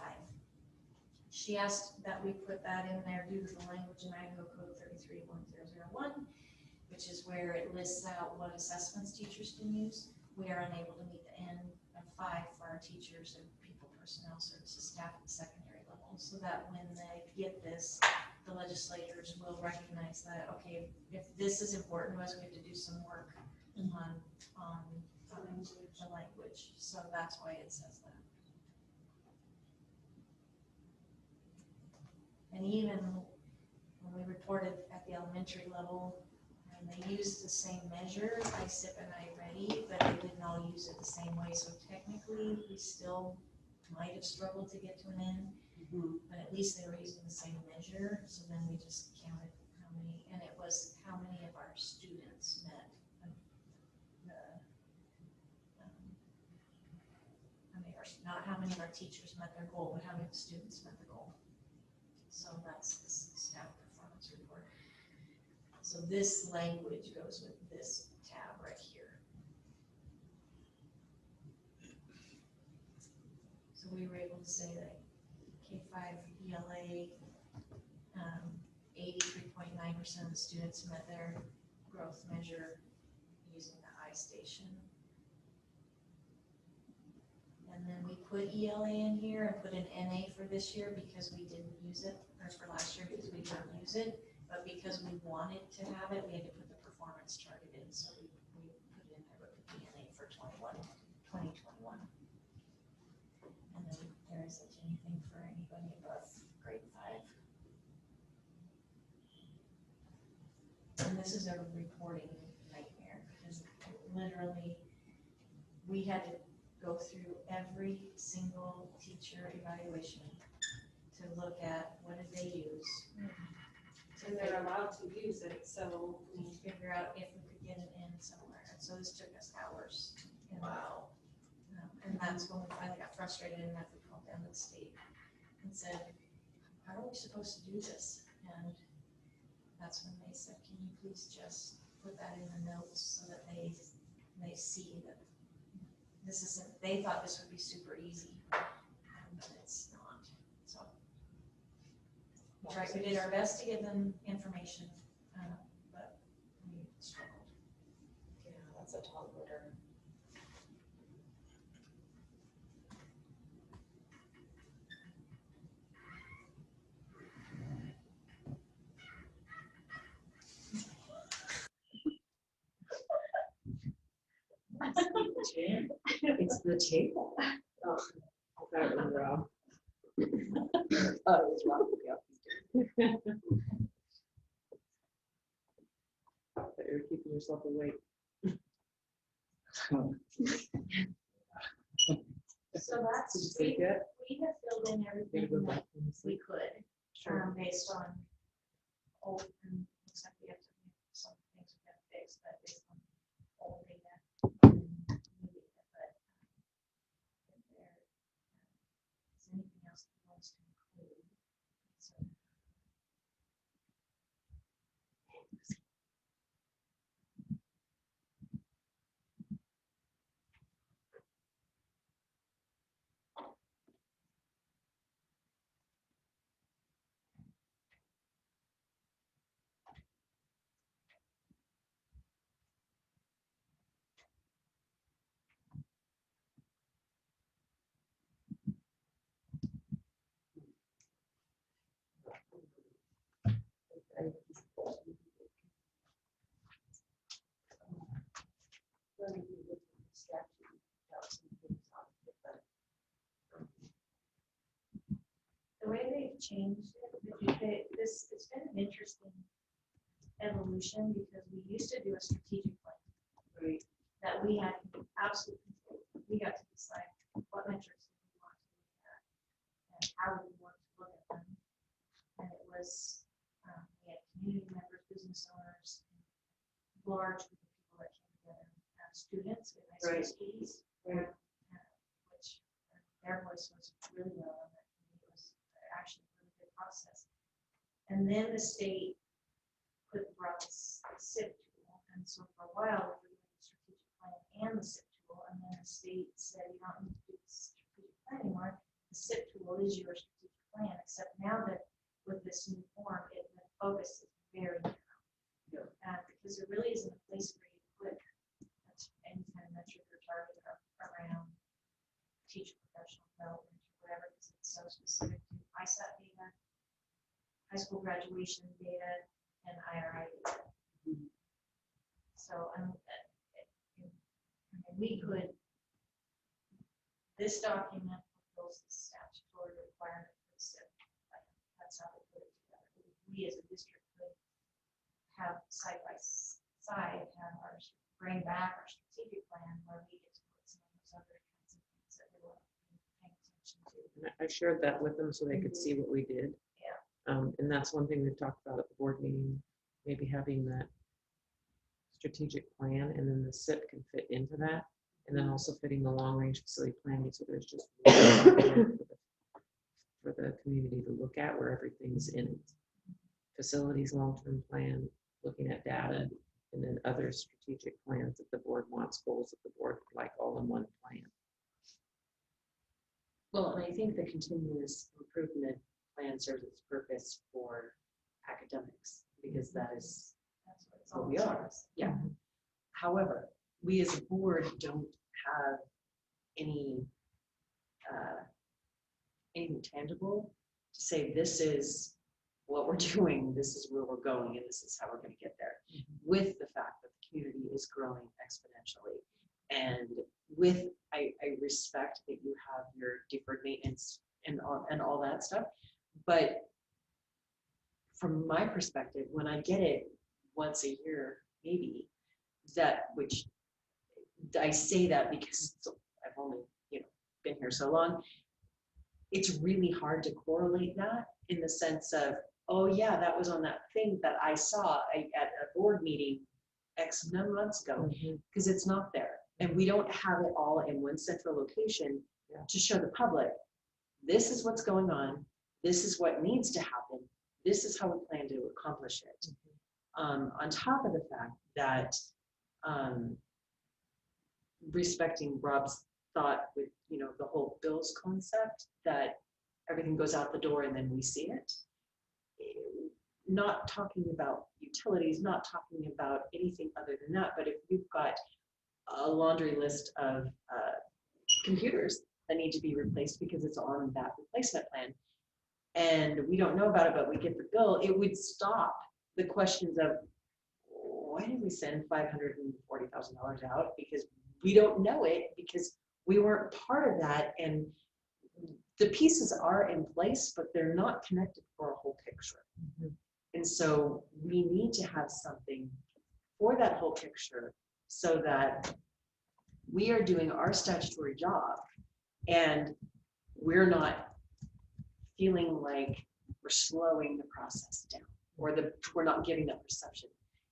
She asked that we put that in there due to the language in Idaho Code 331001, which is where it lists out what assessments teachers can use. We are unable to meet the end of 5 for our teachers and people personnel services staff at the secondary level, so that when they get this, the legislators will recognize that, okay, if this is important to us, we have to do some work on the language. So that's why it says that. And even when we reported at the elementary level, and they used the same measure, ISIP and iReady, but they didn't all use it the same way. So technically, we still might have struggled to get to an end, but at least they were using the same measure. So then we just counted how many, and it was how many of our students met not how many of our teachers met their goal, but how many students met the goal. So that's this staff performance report. So this language goes with this tab right here. So we were able to say that K-5 ELA, 83.9% of the students met their growth measure using the iStation. And then we put ELA in here and put an NA for this year because we didn't use it, or for last year because we didn't use it. But because we wanted to have it, we had to put the performance target in. So we put it in there, but put the NA for 2021. And then there isn't anything for anybody above grade 5. And this is a reporting nightmare because literally we had to go through every single teacher evaluation to look at what did they use. And they're allowed to use it, so We need to figure out if we could get it in somewhere. And so this took us hours. Wow. And that's when we finally got frustrated and had to call down to the state and said, how are we supposed to do this? And that's when they said, can you please just put that in the notes so that they see that this isn't, they thought this would be super easy, but it's not. So we did our best to give them information, but we struggled. Yeah, that's a tall order. It's the table. Oh. I thought it was Rob. Oh, it was wrong. Yeah. But you're keeping yourself awake. So that's, Did you take it? we have filled in Maybe everything go that back and we see. could, based on old, and looks like we have some things we have to fix, but based on old data. and new data, but, if there is anything else that wants to include. So, the way they've changed it, it's been an interesting evolution because we used to do a strategic plan. Right. That we had absolute control. We got to decide what metrics we want to look at and how we want to look at them. And it was, we had community members, business owners, large group of people that came together, students with high school students. Right. Which their voice was really well on that. It was actually a really good process. And then the state brought this SIP tool, and so for a while we were doing the strategic plan and the SIP tool, and then the state said you don't need to do the strategic plan anymore. The SIP tool is your strategic plan, except now that with this new form, the focus is very narrow. Because there really isn't a place where you put any kind of metric or target around teacher professional development or whatever, because it's so specific to ISAT data, high school graduation data, and IRI data. So we could, this document fulfills the statutory requirement for the SIP plan. That's how they put it together. We as a district could have side by side, bring back our strategic plan where we get to put some of those other kinds of things that we want to be paying attention to. And I shared that with them so they could see what we did. Yeah. And that's one thing we've talked about at the board meeting, maybe having that strategic plan and then the SIP can fit into that. And then also fitting the long-range facility planning, so there's just one document for the community to look at, where everything's in facilities, long-term plan, looking at data, and then other strategic plans that the board wants, goals that the board would like all in one plan. Well, and I think the continuous improvement plan serves its purpose for academics, because that is That's what it's what all we are. Yeah. However, we as a board don't have any anything tangible to say this is what we're doing, this is where we're going, and this is how we're going to get there. With the fact that the community is growing exponentially, and with I respect that you have your deferred maintenance and all that stuff, but from my perspective, when I get it once a year, maybe, that, which I say that because I've only been here so long, it's really hard to correlate that in the sense of, oh yeah, that was on that thing that I saw at a board meeting X months ago, because it's not there. And we don't have it all in one central location to show the public, this is what's going on, this is what needs to happen, this is how we plan to accomplish it. On top of the fact that respecting Rob's thought with the whole bills concept, that everything goes out the door and then we see it. Not talking about utilities, not talking about anything other than that, but if you've got a laundry list of computers that need to be replaced because it's on that replacement plan, and we don't know about it, but we get the bill, it would stop the questions of, why did we send $540,000 out? Because we don't know it, because we weren't part of that, and the pieces are in place, but they're not connected for a whole picture. And so we need to have something for that whole picture so that we are doing our statutory job and we're not feeling like we're slowing the process down, or we're not giving that perception.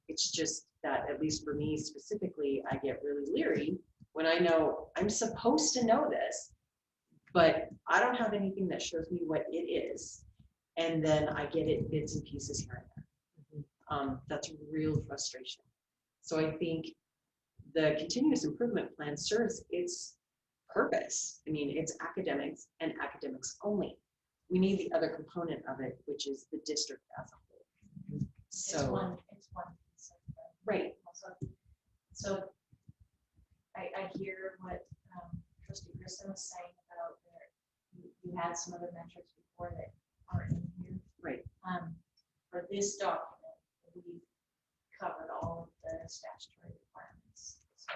It's just that, at least for me specifically, I get really leery when I know I'm supposed to know this, but I don't have anything that shows me what it is. And then I get it bits and pieces here and there. That's real frustration. So I think the continuous improvement plan serves its purpose. I mean, it's academics and academics only. We need the other component of it, which is the district as a whole. So It's one piece of the right. also. So I hear what Trustee Grissom was saying about you had some other metrics before that aren't in here. Right. For this document, we've covered all of the statutory requirements. So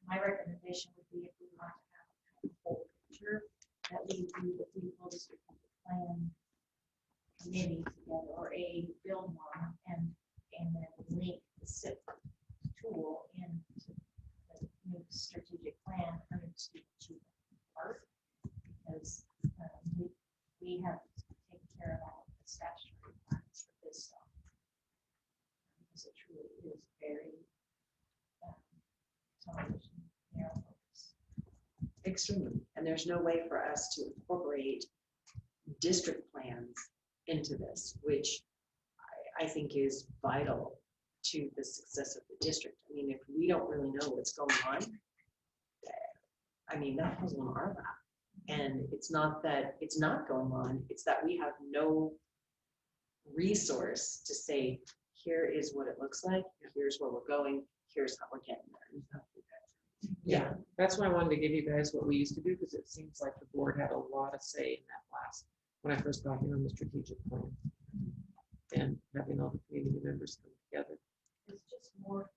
my recommendation would be, if we want to have a whole picture, that we do the full strategic plan committee together, or a build one, and then link the SIP tool into the new strategic plan under the student achievement part, because we have taken care of all of the statutory requirements for this stuff, because it truly is very television narrow focus. Extremely. And there's no way for us to incorporate district plans into this, which I think is vital to the success of the district. I mean, if we don't really know what's going on, I mean, that falls on our lap. And it's not that it's not going on, it's that we have no resource to say, here is what it looks like, here's where we're going, here's how we're getting there. Yeah, that's why I wanted to give you guys what we used to do, because it seems like the board had a lot of say in that last, when I first got here on the strategic plan, and having all the community members come together. It's just more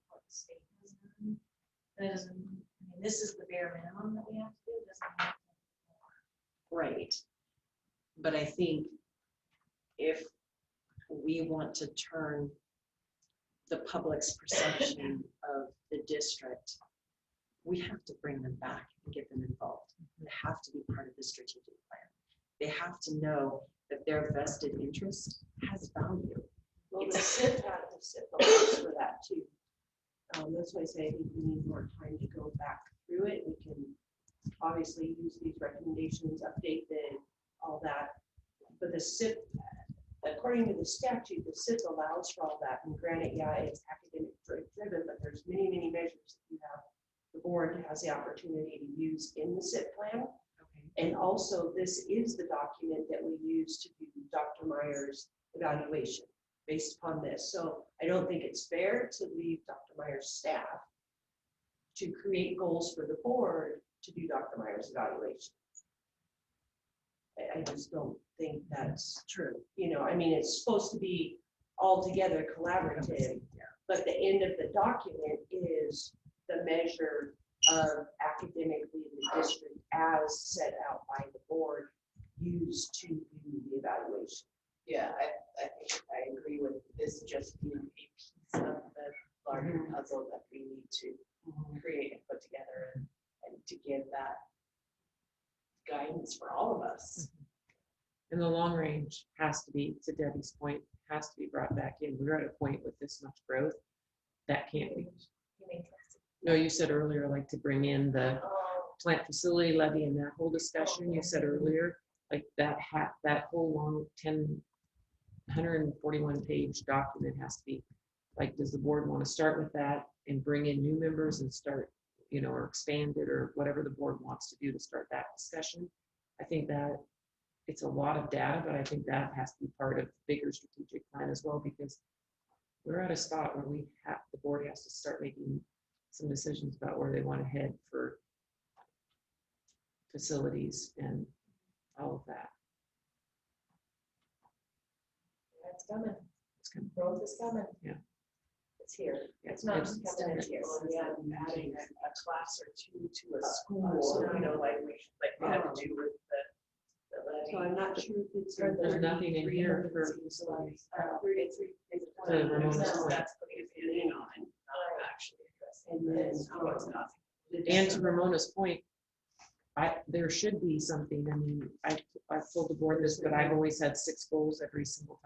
what the state has done. That doesn't, I mean, this is the bare minimum that we have to do. It doesn't have to be more. Right. But I think if we want to turn the public's perception of the district, we have to bring them back and get them involved. They have to be part of the strategic plan. They have to know that their vested interest has value. Well, the SIP allows for that too. That's why I say I think we need more time to go back through it. We can obviously use these recommendations, update all that. But the SIP, according to the statute, the SIP allows for all that. And granted, yeah, it's academic driven, but there's many, many measures that you have. The board has the opportunity to use in the SIP plan. And also, this is the document that we use to do Dr. Meyer's evaluation based upon this. So I don't think it's fair to leave Dr. Meyer's staff to create goals for the board to do Dr. Meyer's evaluation. I just don't think that's true. You know, I mean, it's supposed to be altogether collaborative, but the end of the document is the measure of academically the district as set out by the board used to do the evaluation. Yeah, I think I agree with this just being a piece of the larger puzzle that we need to create and put together and to give that guidance for all of us. And the long range has to be, to Debbie's point, has to be brought back in. We're at a point with this much growth, that can't be. No, you said earlier, like to bring in the plant facility levy and that whole discussion you said earlier, like that whole long 141 page document has to be, like, does the board want to start with that and bring in new members and start, you know, or expand it or whatever the board wants to do to start that discussion? I think that it's a lot of data, but I think that has to be part of the bigger strategic plan as well, because we're at a spot where the board has to start making some decisions about where they want to head for facilities and all of that. It's coming. It's coming. Growth is coming. Yeah. It's here. Yeah, It's not just coming, it's here. Yeah, adding a class or two to a school, you know, like we had to do with the levy. So I'm not sure if it's. There's nothing in here for the Ramona School. That's putting a pin in on it, not actually addressing. And then, It's not. And to Ramona's point, there should be something. I mean, I've told the board this, but I've always had 6 goals every single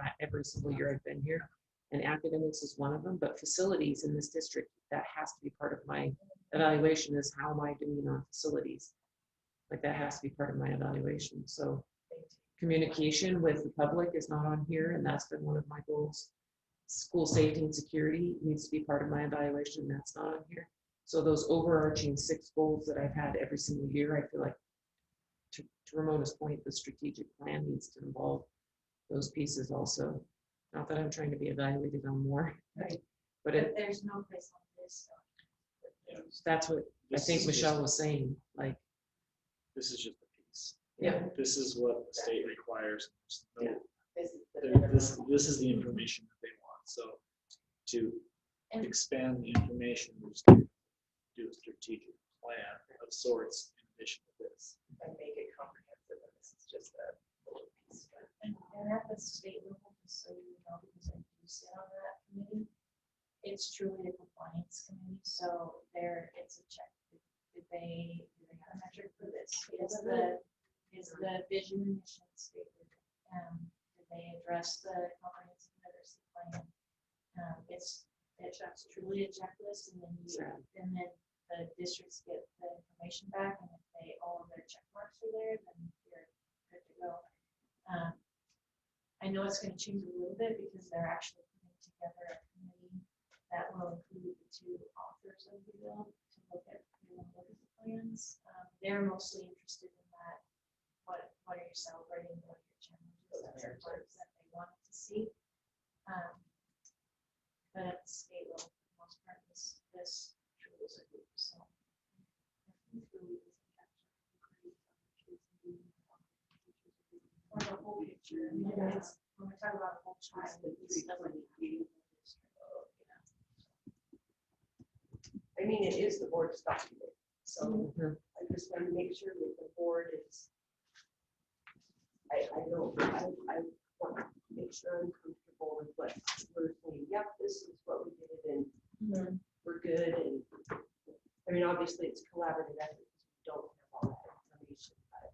year I've been here. And academics is one of them, but facilities in this district, that has to be part of my evaluation, is how am I doing on facilities? Like that has to be part of my evaluation. So communication with the public is not on here, and that's been one of my goals. School safety and security needs to be part of my evaluation, and that's not on here. So those overarching 6 goals that I've had every single year, I feel like, to Ramona's point, the strategic plan needs to involve those pieces also. Not that I'm trying to be evaluated on more, Right. but There's no place on this. that's what I think Michelle was saying, like, This is just a piece. yeah. This is what the state requires. Yeah. This is the information that they want. So to And- expand the information, we're just going to do a strategic plan of sorts in addition to this. And make it comprehensive, and this is just a little piece. And at the state level, just so you know, because I do sit on that committee, it's truly a compliance committee, so it's a check. Do they have a metric for this? Is the vision and mission stated? Did they address the comprehensive literacy plan? It's truly a checklist, and then the districts get the information back, and if all of their check marks are there, then you're good to go. I know it's going to change a little bit because they're actually putting together a committee that will include the 2 authors of the bill to look at the plans. They're mostly interested in that. What are you celebrating? What are your challenges? That's the parts that they wanted to see. But at the state level, for the most part, this truly is a group. So or the whole picture. I mean, when we talk about a whole child, it's definitely. I mean, it is the board's document, so Mhm. I just want to make sure that the board is. I want to make sure I'm comfortable with what we're saying. Yep, this is what we did, and we're good. And I mean, obviously, it's collaborative effort because we don't have all that information, but.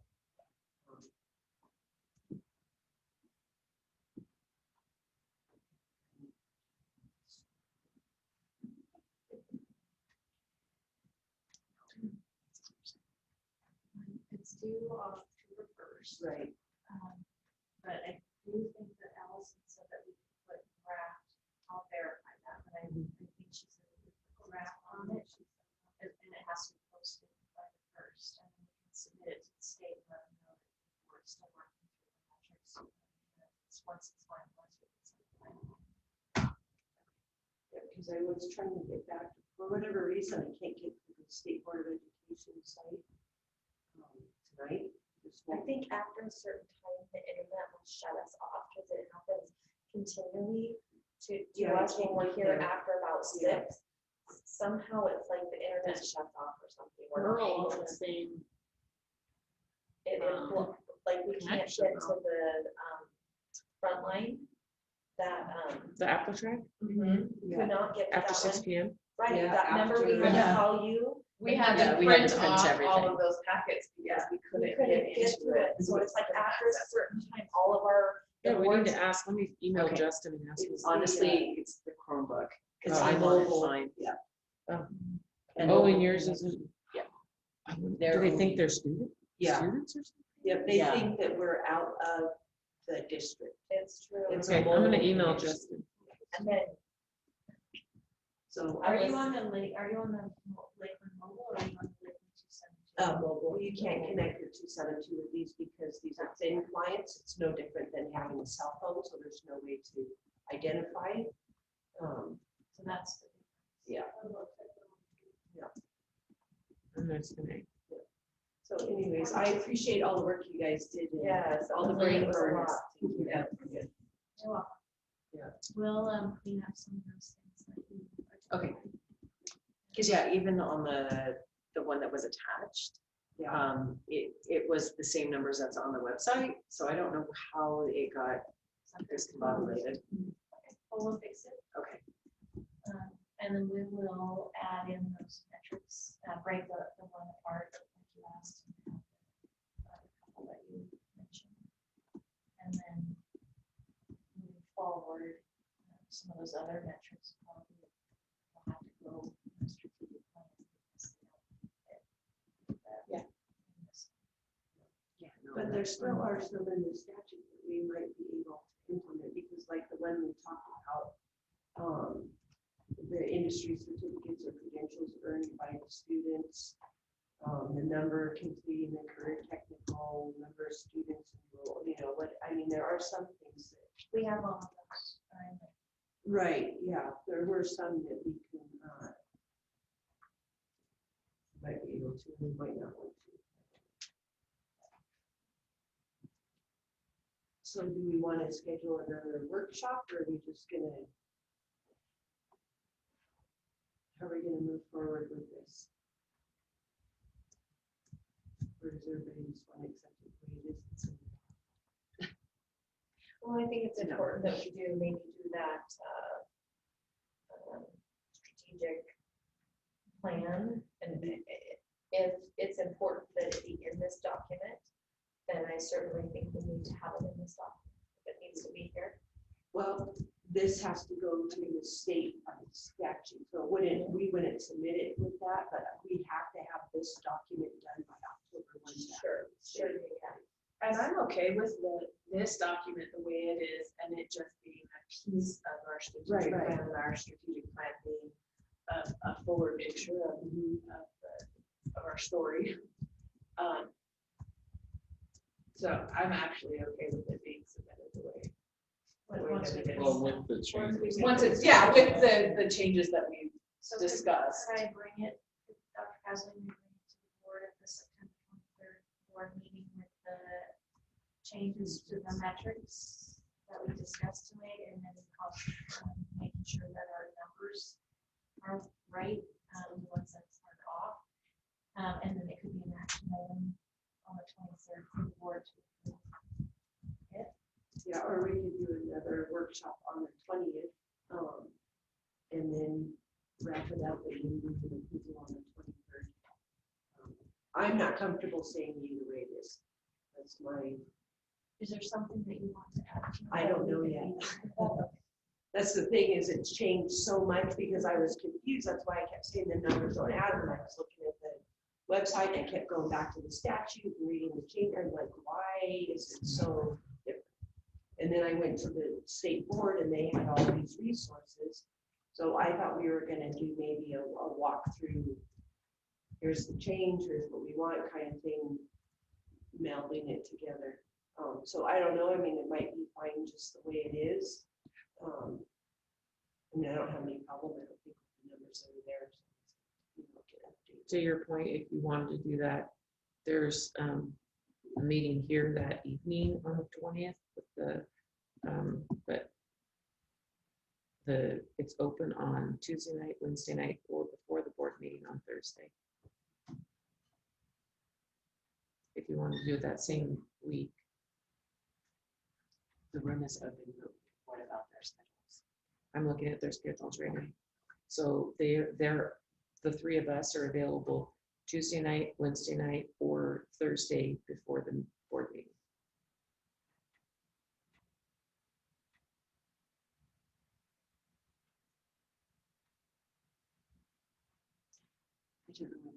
due October 1st. Right. But I do think that Allison said that we could put draft, I'll verify that, but I think she said we could put draft on it. And it has to be posted by the 1st, and then we can submit it to the state and let them know that we're still working through the metrics. Once it's finalized, we can send it back. Because I was trying to get back, for whatever reason, I can't get to the State Board of Education site tonight. I think after a certain time, the internet will shut us off because it happens continually to Yeah, us when we're here yeah. after about Yeah. 6. Somehow it's like the internet shuts off or something. We're all able on the to- same. like we can't connection get to the front line that The Apple track could not get to after that 6 one. PM? Right, Yeah, that number we had to after- call you. We had Yeah, to we had print to print off all everything. of those packets because we We couldn't couldn't get get into to it. So it's like after a certain time, all of our. Yeah, we need boards- to ask, let me email Okay. Justin and ask. him. It's Honestly, it's the Chromebook, because Oh. I'm on Mobile. mine. Yeah. And Oh, and yours isn't? Yeah. Do They're they think only- they're students? Yeah. Students or something? Yep, they Yeah. think that we're out of the district. It's true. It's Okay, a I'm gonna mobile email connection. Justin. And then So. Are you on the Lakeland mobile or are you on the Lakeland 272? Mobile, you can't connect your 272 with these because these are thin clients. It's no different than having a cell phone, so there's no way to identify it. So that's the Yeah. And that's gonna, So anyways, I appreciate all the work you guys did. and Yes, all the it was brain a burn. lot. Yeah. You're welcome. Yeah. We'll clean up some of those things that you. Okay. Because yeah, even on the one that was attached, Yeah. it was the same numbers that's on the website, so I don't know how it got discombobulated. Well, we'll fix it. Okay, And then we will add in those metrics, break the one apart that you asked. And have a couple that you mentioned. And then moving forward, some of those other metrics probably will have to go in a strategic plan. because they don't fit, Yeah. in this. yeah. no, But there still are some in the statute that we might be able to implement, because like the one we talked about, the industry certificates or credentials earned by the students, the number completing the career technical, number of students enrolled, there are some things that. We have all of those. Right, yeah, there were some that we can, might be able to, we might not want to. So do we want to schedule another workshop, or are we just gonna? How are we gonna move forward with this? Or does everybody just want to accept it the way it is? Well, I think it's important that we maybe do that strategic plan. And if it's important that it be in this document, then I certainly think we need to have it in this document. If it needs to be here. Well, this has to go to the state by statute, so we wouldn't submit it with that, but we have to have this document done by October 1. Sure, you can. And I'm okay with this document the way it is, and it just being a piece of our strategic Right. plan, and our strategic plan being a fuller picture of our story. So I'm actually okay with it being submitted the way. Once we get- Well, with the changes. Once it's, yeah, with the changes that we've So could- discussed. Could I bring it, Dr. Hasley, bring it to the board at the September 23rd board meeting with the changes to the metrics that we discussed tonight, and then making sure that our numbers are right, the ones that are off. And then it could be an action item on the 23rd for the board to approve. Yeah, or we could do another workshop on the 20th, and then wrap it up and then move to the people on the 23rd. I'm not comfortable saying either way this. That's my, Is there something that you want to add? to I don't know yet. that? That's the thing, is it's changed so much because I was confused. That's why I kept saying the numbers don't add, and I was looking at website, and I kept going back to the statute and reading the change, I'm like, why is it so different? And then I went to the state board and they had all these resources. So I thought we were gonna do maybe a walkthrough. Here's the change, here's what we want kind of thing, melding it together. So I don't know, I mean, it might be fine just the way it is. I mean, I don't have any problem, I don't think the numbers that are there. So, get updated. To your point, if you wanted to do that, there's a meeting here that evening on the 20th with the, but it's open on Tuesday night, Wednesday night, or before the board meeting on Thursday. If you want to do it that same week. The room is open, but what about their schedules? I'm looking at their schedules right now. So they're the three of us are available Tuesday night, Wednesday night, or Thursday before the board meeting. I don't know.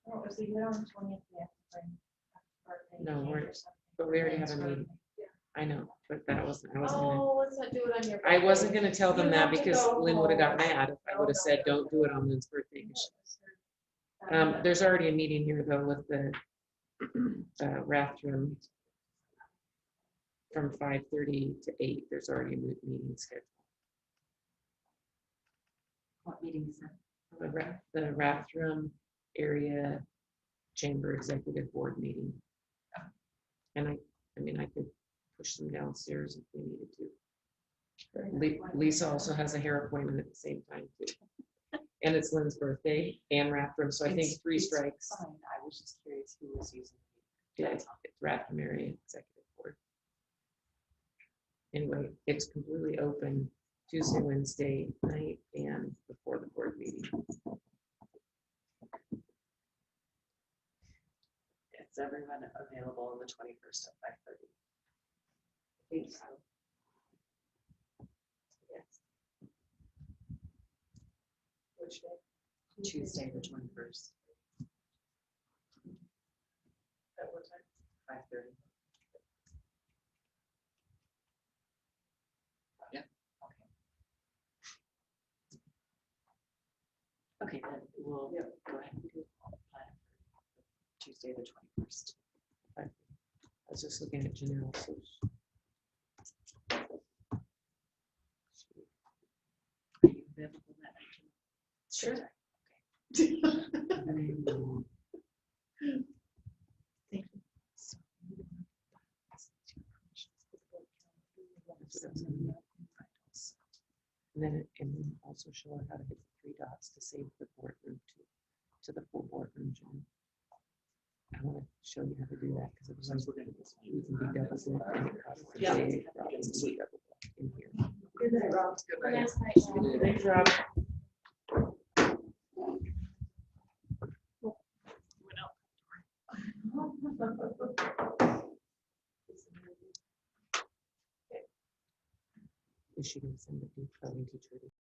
Oh, it was the year on the 20th, we have to bring a birthday No, cake we're- or something. But we already have a Friend's meeting. birthday. I know, but that wasn't, I wasn't gonna, Oh, let's not do it on your. I wasn't birthday. gonna tell them You that have to because go Lynn would have got home. mad if I No, would have no, said, no. don't do it on Lynn's birthday. Um, There's already a meeting here though with the Rathrum from 5:30 to 8. There's already a meeting scheduled. What meeting is that? The Rathrum Area Chamber Executive Board meeting. And I mean, I could push them downstairs if we needed to. Lisa also has a hair appointment at the same time too. And it's Lynn's birthday and Rathrum, so I think It's- three it's strikes. Fine, I was just curious who was using it. Yeah, it's Rathrum Area Executive Board. Anyway, it's completely open Tuesday, Wednesday night and before the board meeting. Is everyone available on the 21st at 5:30? I think so. Yes. Which day? Tuesday, the 21st, At what time? 5:30. Yeah. Okay, then we'll Yep. go ahead and do the plan for Tuesday, the 21st. I was just looking at Janelle. So Are you available that night? Sure. And then also show her how to hit the 3 dots to save the boardroom to the full boardroom. Jen. I want to show you how to do that because otherwise we're going to we can be double booked. Yeah. In here. Good night, Rob. Good night. Thanks, Rob. Is she going to send the coding teacher?